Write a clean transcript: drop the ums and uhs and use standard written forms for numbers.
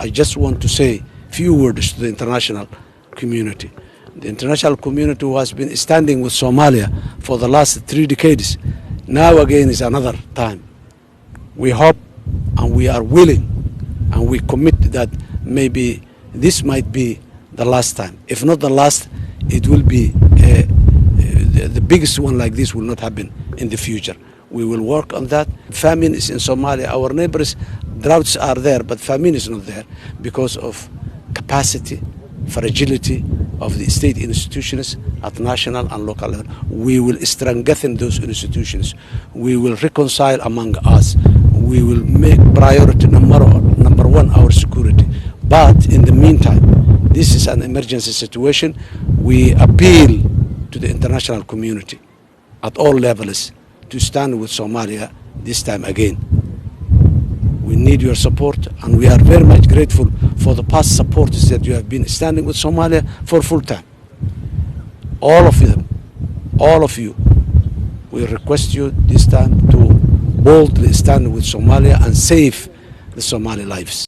I just want to say few words to the international community. The international community who has been standing with Somalia for the last 3 decades, now again is another time. We hope and we are willing and we commit that maybe this might be the last time. If not the last, it will be the biggest one like this will not happen in the future. We will work on that. Famine is in Somalia. Our neighbors, droughts are there, but famine is not there because of capacity, fragility of the state institutions at national and local level. We will strengthen those institutions. We will reconcile among us. We will make priority number one our security. But in the meantime, this is an emergency situation. We appeal to the international community at all levels to stand with Somalia this time again. We need your support, and we are very much grateful for the past supporters that you have been standing with Somalia for full time. All of them, all of you, we request you this time to boldly stand with Somalia and save the Somali lives.